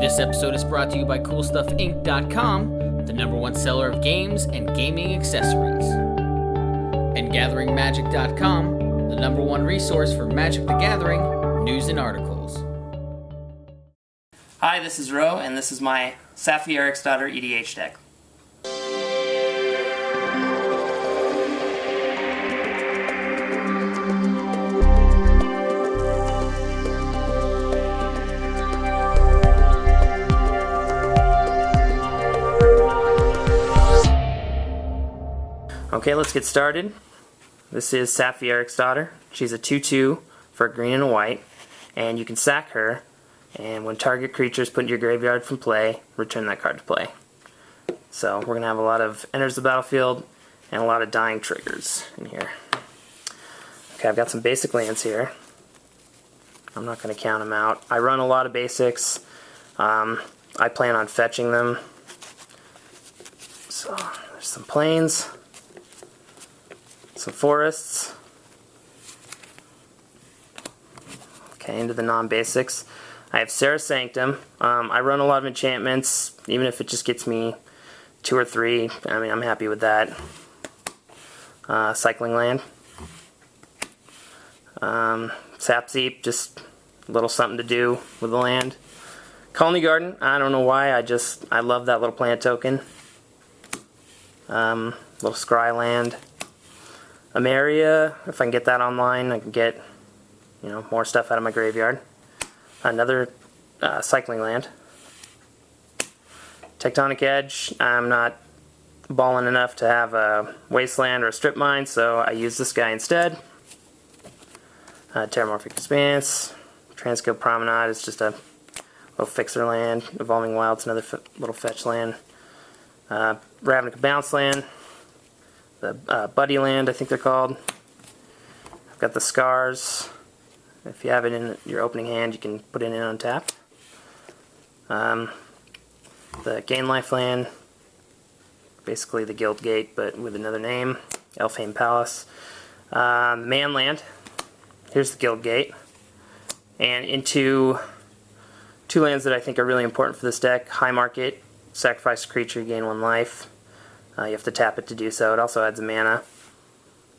This episode is brought to you by CoolStuffInc.com, the #1 seller of games and gaming accessories. And GatheringMagic.com, the #1 resource for Magic the Gathering news and articles. Hi, this is Rowe, and this is my Saffi Eriksdotter EDH deck. Okay, let's get started. This is Saffi Eriksdotter. She's a 2/2 for green and a white, and you can sack her, and when target creature is put into your graveyard from play, return that card to play. So we're going to have a lot of enters the battlefield and a lot of dying triggers in here. Okay, I've got some basic lands here. I'm not going to count them out. I run a lot of basics. I plan on fetching them. So there's some plains. Some forests. Okay, into the non-basics. I have Serra Sanctum. I run a lot of enchantments, even if it just gets me 2 or 3. I mean, I'm happy with that. Cycling land. Sapseep, just a little something to do with the land. Khalni Garden, I don't know why, I love that little plant token. Little scry land. Emeria, if I can get that online, I can get, more stuff out of my graveyard. Another cycling land. Tectonic Edge, I'm not balling enough to have a wasteland or a strip mine, so I use this guy instead. Terramorphic Expanse. Transguild Promenade is just a little fixer land. Evolving Wilds, another little fetch land. Ravnica Bounce land. The Buddy Land, I think they're called. I've got the Scars. If you have it in your opening hand, you can put it in untapped. The Gain Life Land, basically the Guildgate, but with another name. Elfhame Palace. Man Land. Here's the Guildgate. And into 2 lands that I think are really important for this deck. High Market, sacrifice a creature, gain 1 life. You have to tap it to do so. It also adds a mana.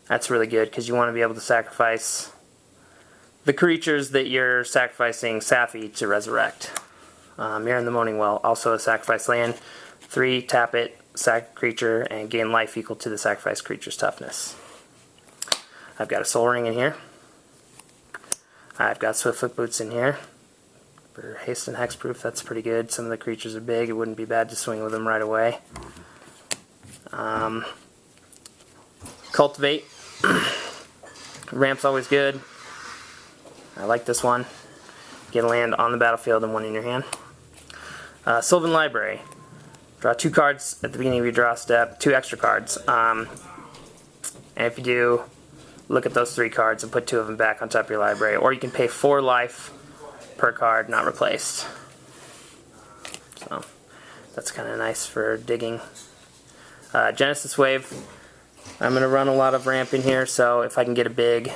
That's really good because you want to be able to sacrifice the creatures that you're sacrificing Saffi to resurrect. Mirror in the Moaning Well, also a sacrifice land. 3, tap it, sack creature, and gain life equal to the sacrifice creature's toughness. I've got a Soul Ring in here. I've got Swiftfoot Boots in here. For haste and hexproof, that's pretty good. Some of the creatures are big. It wouldn't be bad to swing with them right away. Cultivate. Ramp's always good. I like this one. Get a land on the battlefield and 1 in your hand. Sylvan Library. Draw 2 cards at the beginning of your draw step. 2 extra cards. And if you do, look at those 3 cards and put 2 of them back on top of your library. Or you can pay 4 life per card, not replaced. So that's kind of nice for digging. Genesis Wave. I'm going to run a lot of ramp in here, so if I can get a big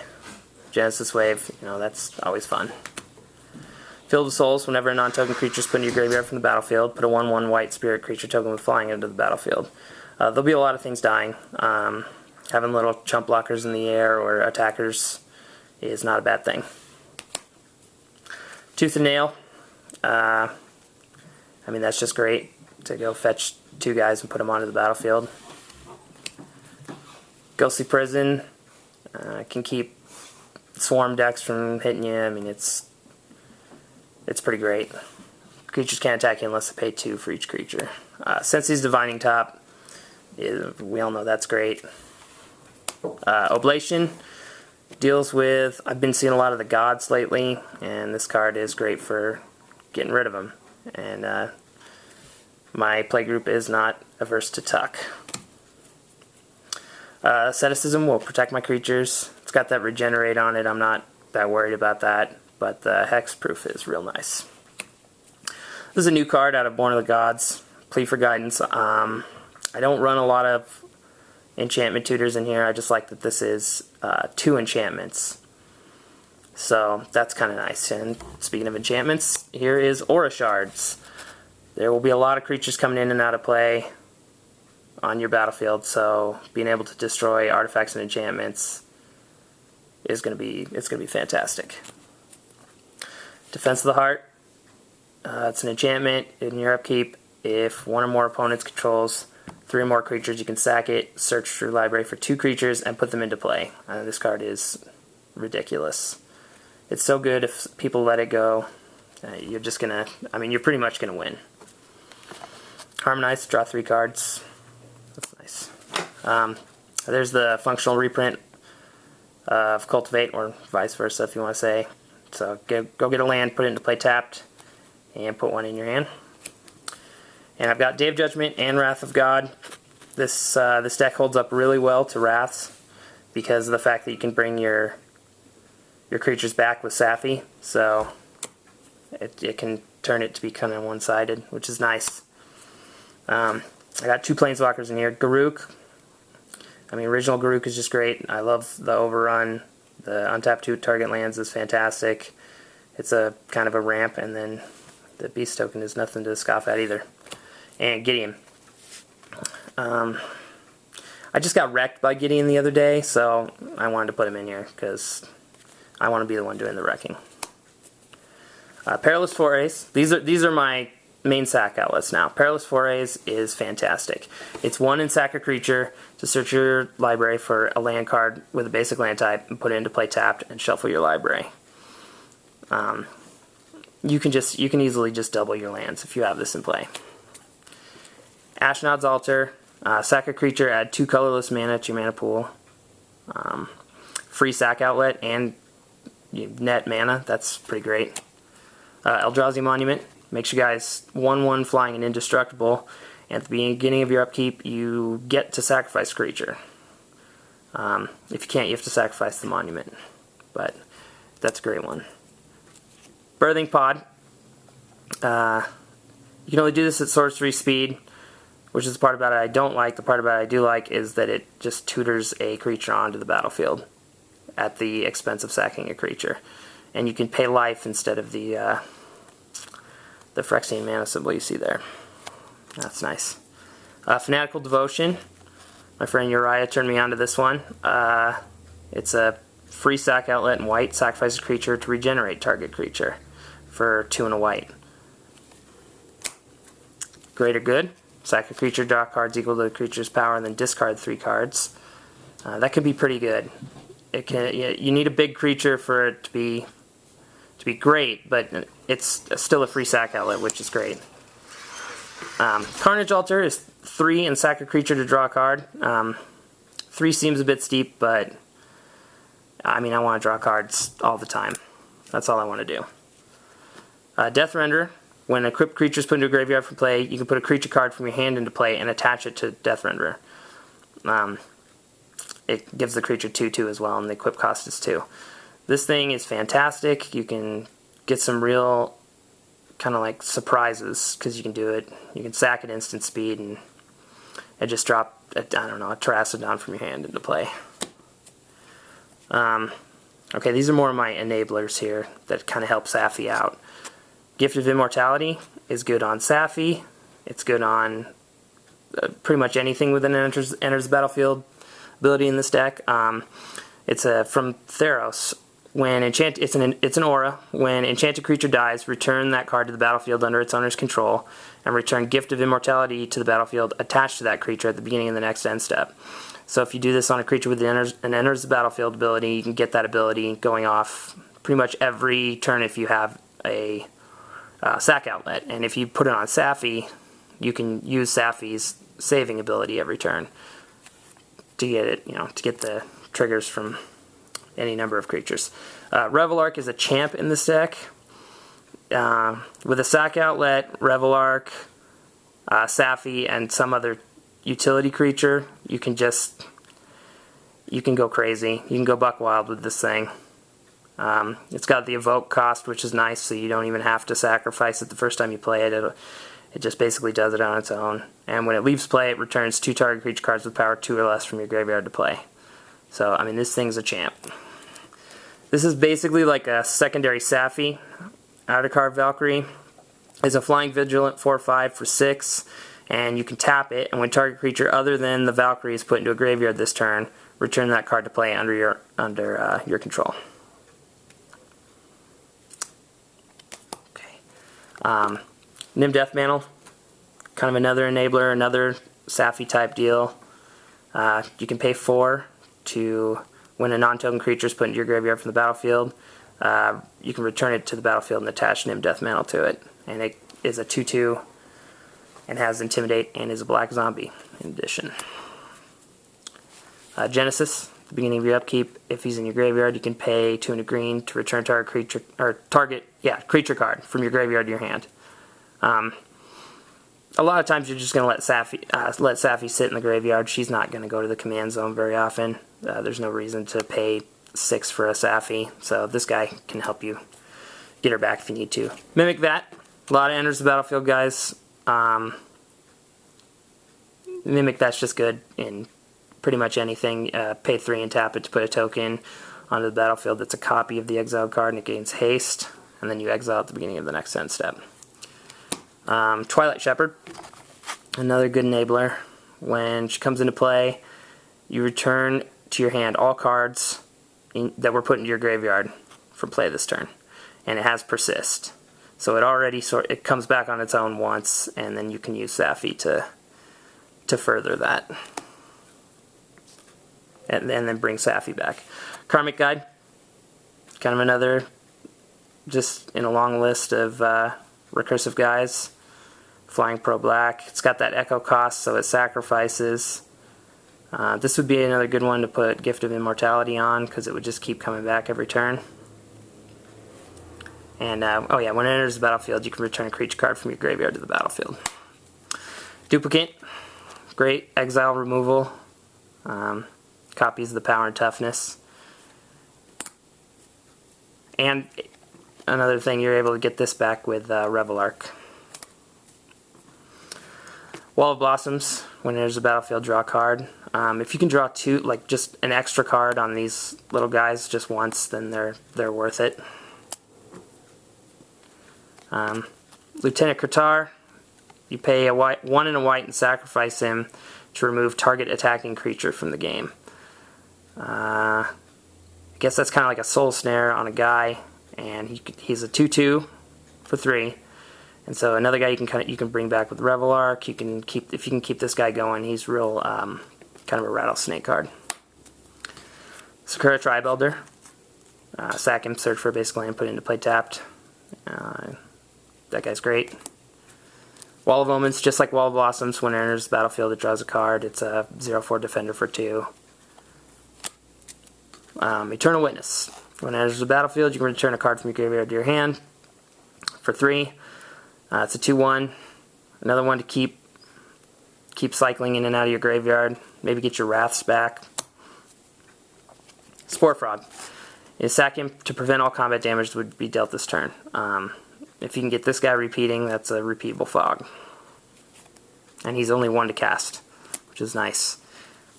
Genesis Wave, that's always fun. Field of Souls. Whenever a non-token creature is put into your graveyard from the battlefield, put a 1/1 white spirit creature token with flying into the battlefield. There'll be a lot of things dying. Having little chump blockers in the air or attackers is not a bad thing. Tooth and Nail. That's just great to go fetch 2 guys and put them onto the battlefield. Ghostly Prison can keep swarm decks from hitting you. It's pretty great. Creatures can't attack you unless they pay 2 for each creature. Sensi's Divining Top, we all know that's great. Oblation deals with, I've been seeing a lot of the gods lately, and this card is great for getting rid of them. And my playgroup is not averse to tuck. Asceticism will protect my creatures. It's got that regenerate on it. I'm not that worried about that, but the hexproof is real nice. This is a new card out of Born of the Gods. Plea for Guidance. I don't run a lot of enchantment tutors in here. I just like that this is 2 enchantments. So that's kind of nice. And speaking of enchantments, here is Aura Shards. there will be a lot of creatures coming in and out of play on your battlefield, so being able to destroy artifacts and enchantments is going to be fantastic. Defense of the Heart. It's an enchantment in your upkeep. If one or more opponents controls 3 or more creatures, you can sack it, search through library for 2 creatures, and put them into play. This card is ridiculous. It's so good if people let it go. You're just gonna, you're pretty much gonna win. Harmonize, draw 3 cards. That's nice. There's the functional reprint of Cultivate, or vice versa if you want to say. So go get a land, put it into play tapped, and put 1 in your hand. And I've got Day of Judgment and Wrath of God. This deck holds up really well to Wraths because of the fact that you can bring your creatures back with Saffi, so it can turn it to be kind of one-sided, which is nice. I got 2 Planeswalkers in here. Garruk. Original Garruk is just great. I love the overrun. The untap 2 target lands is fantastic. It's a kind of a ramp, and then the Beast token is nothing to scoff at either. And Gideon. I just got wrecked by Gideon the other day, so I wanted to put him in here because I want to be the one doing the wrecking. Perilous Forays. These are my main sack outlets now. Perilous Forays is fantastic. It's 1 in sack a creature to search your library for a land card with a basic land type and put it into play tapped and shuffle your library. You can easily just double your lands if you have this in play. Ashnod's Altar. Sack a creature, add 2 colorless mana to your mana pool. Free sack outlet and net mana. That's pretty great. Eldrazi Monument. Makes you guys 1/1 flying and indestructible. And at the beginning of your upkeep, you get to sacrifice a creature. If you can't, you have to sacrifice the monument. But that's a great one. Birthing Pod. You can only do this at sorcery speed, which is the part about it I don't like. The part about it I do like is that it just tutors a creature onto the battlefield at the expense of sacking a creature. And you can pay life instead of the Phyrexian mana symbol you see there. That's nice. Fanatical Devotion. My friend Uriah turned me on to this one. It's a free sack outlet in white. Sacrifice a creature to regenerate target creature for 2 and a white. Greater Good. Sack a creature, draw cards equal to the creature's power, and then discard 3 cards. That could be pretty good. You need a big creature for it to be great, but it's still a free sack outlet, which is great. Carnage Altar is 3 and sack a creature to draw a card. 3 seems a bit steep, but I want to draw cards all the time. That's all I want to do. Death Render. When an equipped creature is put into a graveyard for play, you can put a creature card from your hand into play and attach it to Death Renderer. It gives the creature 2/2 as well, and the equip cost is 2. This thing is fantastic. You can get some real kind of like surprises because you can do it. You can sack at instant speed and just drop a Terrasodon from your hand into play. Okay, these are more of my enablers here that kind of help Saffi out. Gift of Immortality is good on Saffi. It's good on pretty much anything with an enters the battlefield ability in this deck. It's from Theros. When it's an aura. When enchanted creature dies, return that card to the battlefield under its owner's control, and return Gift of Immortality to the battlefield attached to that creature at the beginning of the next end step. So if you do this on a creature with an enters the battlefield ability, you can get that ability going off pretty much every turn if you have a sack outlet. And if you put it on Saffi, you can use Saffi's saving ability every turn to get it, to get the triggers from any number of creatures. Revelark is a champ in this deck. With a sack outlet, Revelark, Saffi, and some other utility creature, you can go crazy. You can go buck wild with this thing. It's got the evoke cost, which is nice, so you don't even have to sacrifice it the first time you play it. It just basically does it on its own. And when it leaves play, it returns 2 target creature cards with power 2 or less from your graveyard to play. So, this thing's a champ. This is basically like a secondary Saffi, Adarkar Valkyrie. is a flying vigilant 4/5 for 6, and you can tap it, and when target creature other than the Valkyrie is put into a graveyard this turn, return that card to play under your control. Okay. Nim Deathmantle, kind of another enabler, another Saffi type deal. You can pay 4 to, when a non-token creature is put into your graveyard from the battlefield, you can return it to the battlefield and attach Nim Deathmantle to it. And it is a 2/2 and has Intimidate and is a black zombie in addition. Genesis, at the beginning of your upkeep, if he's in your graveyard, you can pay 2 and a green to return target creature card from your graveyard to your hand. A lot of times you're just going to let Saffi sit in the graveyard. She's not going to go to the command zone very often. There's no reason to pay 6 for a Saffi, so this guy can help you get her back if you need to. Mimic that. A lot of enters the battlefield, guys. Mimic that's just good in pretty much anything. Pay 3 and tap it to put a token onto the battlefield that's a copy of the exiled card, and it gains haste, and then you exile at the beginning of the next end step. Twilight Shepherd, another good enabler. When she comes into play, you return to your hand all cards that were put into your graveyard from play this turn, and it has Persist. So it comes back on its own once, and then you can use Saffi to further that, and then bring Saffi back. Karmic Guide, kind of another, just in a long list of recursive guys. Flying pro black. It's got that echo cost, so it sacrifices. This would be another good one to put Gift of Immortality on, because it would just keep coming back every turn. And, oh yeah, when it enters the battlefield, you can return a creature card from your graveyard to the battlefield. Duplicate, great exile removal. Copies the power and toughness. And another thing, you're able to get this back with Revel Arc. Wall of Blossoms, when there's a battlefield, draw a card. If you can draw 2, like just an extra card on these little guys just once, then they're worth it. Lieutenant Kratar, you pay 1 and a white and sacrifice him to remove target attacking creature from the game. I guess that's kind of like a Soul Snare on a guy, and he's a 2/2 for 3. And so another guy you can bring back with Revel Arc. If you can keep this guy going, he's real kind of a rattlesnake card. Sakura Tribe-Elder. Sack him, search for a basic land, put it into play tapped. That guy's great. Wall of Omens, just like Wall of Blossoms, when it enters the battlefield, it draws a card. It's a 0/4 defender for 2. Eternal Witness. When it enters the battlefield, you can return a card from your graveyard to your hand for 3. It's a 2/1. Another one to keep cycling in and out of your graveyard. Maybe get your Wraths back. Spore Frog. You sack him to prevent all combat damage that would be dealt this turn. If you can get this guy repeating, that's a repeatable fog. And he's only 1 to cast, which is nice.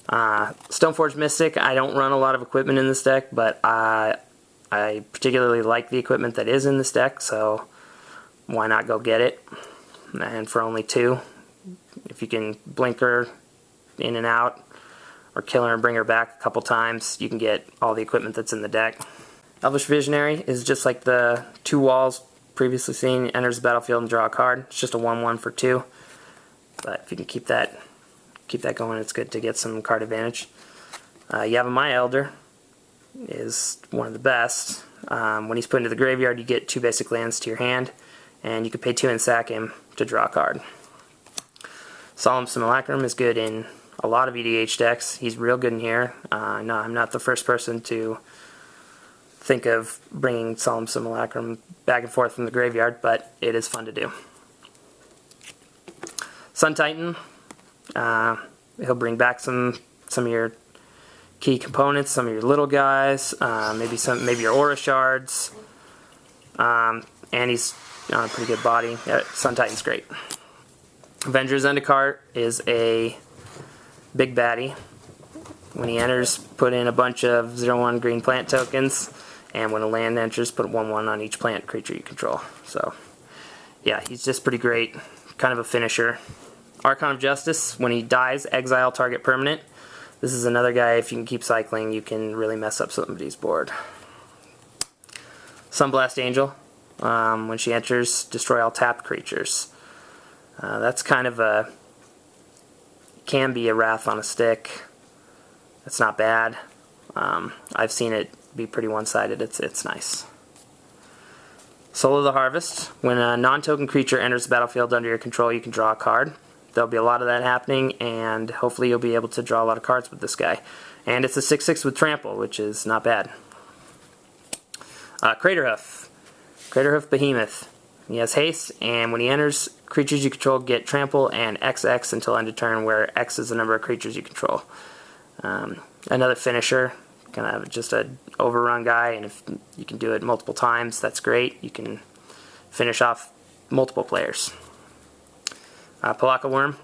Stoneforge Mystic, I don't run a lot of equipment in this deck, but I particularly like the equipment that is in this deck, so why not go get it? And for only 2, if you can blink her in and out, or kill her and bring her back a couple times, you can get all the equipment that's in the deck. Elvish Visionary is just like the 2 walls previously seen. Enters the battlefield and draw a card. It's just a 1/1 for 2. But if you can keep that going, it's good to get some card advantage. Yavimaya Elder is one of the best. When he's put into the graveyard, you get 2 basic lands to your hand, and you can pay 2 and sack him to draw a card. Solemn Simulacrum is good in a lot of EDH decks. He's real good in here. No, I'm not the first person to think of bringing Solemn Simulacrum back and forth from the graveyard, but it is fun to do. Sun Titan, he'll bring back some of your key components, some of your little guys, maybe your Aura Shards, and he's on a pretty good body. Sun Titan's great. Avenger's Endicart is a big baddie. When he enters, put in a bunch of 0/1 green plant tokens, and when a land enters, put 1/1 on each plant creature you control. So yeah, he's just pretty great. Kind of a finisher. Archon of Justice, when he dies, exile target permanent. This is another guy, if you can keep cycling, you can really mess up somebody's board. Sunblast Angel, when she enters, destroy all tapped creatures. That's kind of a, can be a Wrath on a stick. It's not bad. I've seen it be pretty one-sided. It's nice. Soul of the Harvest, when a non-token creature enters the battlefield under your control, you can draw a card. There'll be a lot of that happening, and hopefully you'll be able to draw a lot of cards with this guy. And it's a 6/6 with Trample, which is not bad. Craterhoof. Craterhoof Behemoth. He has haste, and when he enters, creatures you control get Trample and XX until end of turn, where X is the number of creatures you control. Another finisher, kind of just an overrun guy, and if you can do it multiple times, that's great. You can finish off multiple players. Palaka Worm.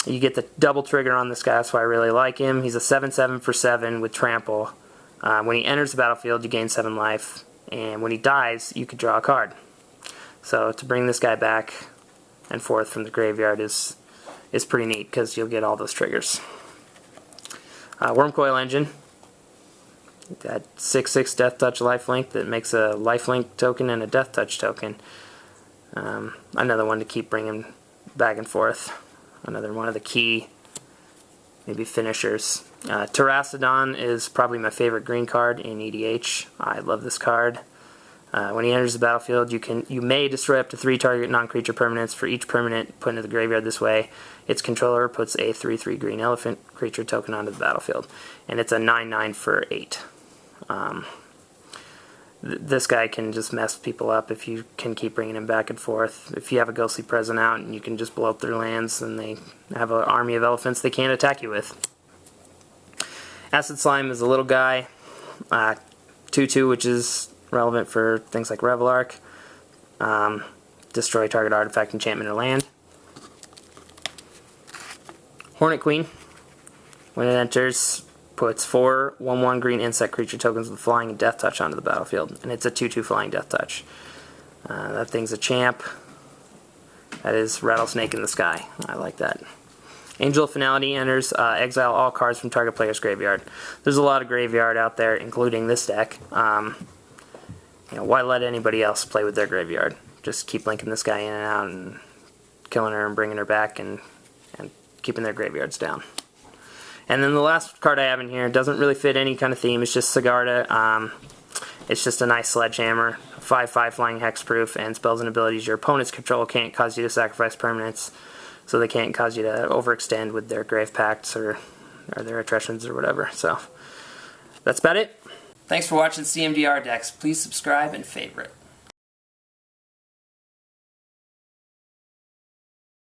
You get the double trigger on this guy, that's why I really like him. He's a 7/7 for 7 with Trample. When he enters the battlefield, you gain 7 life, and when he dies, you can draw a card. So to bring this guy back and forth from the graveyard is pretty neat, because you'll get all those triggers. Wormcoil Engine. That 6/6 Death Touch lifelink that makes a lifelink token and a Death Touch token. Another one to keep bringing back and forth. Another one of the key, maybe finishers. Terrasodon is probably my favorite green card in EDH. I love this card. When he enters the battlefield, you may destroy up to 3 target non-creature permanents. For each permanent put into the graveyard this way, its controller puts a 3/3 green elephant creature token onto the battlefield. And it's a 9/9 for 8. This guy can just mess people up if you can keep bringing him back and forth. If you have a Ghostly Present out and you can just blow up their lands and they have an army of elephants they can't attack you with. Acid Slime is a little guy. 2/2, which is relevant for things like Revelark. Destroy target artifact, enchantment, or land. Hornet Queen. When it enters, puts 4 1/1 green insect creature tokens with flying and death touch onto the battlefield. And it's a 2/2 flying death touch. That thing's a champ. That is Rattlesnake in the Sky. I like that. Angel of Finality enters, exile all cards from target player's graveyard. There's a lot of graveyard out there, including this deck. Why let anybody else play with their graveyard? Just keep linking this guy in and out and killing her and bringing her back and keeping their graveyards down. And then the last card I have in here doesn't really fit any kind of theme. It's just Sigarda. It's just a nice sledgehammer. 5/5 flying hexproof, and spells and abilities your opponent's control can't cause you to sacrifice permanents, so they can't cause you to overextend with their Grave Pacts or their Attritions or whatever. So that's about it. Thanks for watching CMDR decks. Please subscribe and favorite.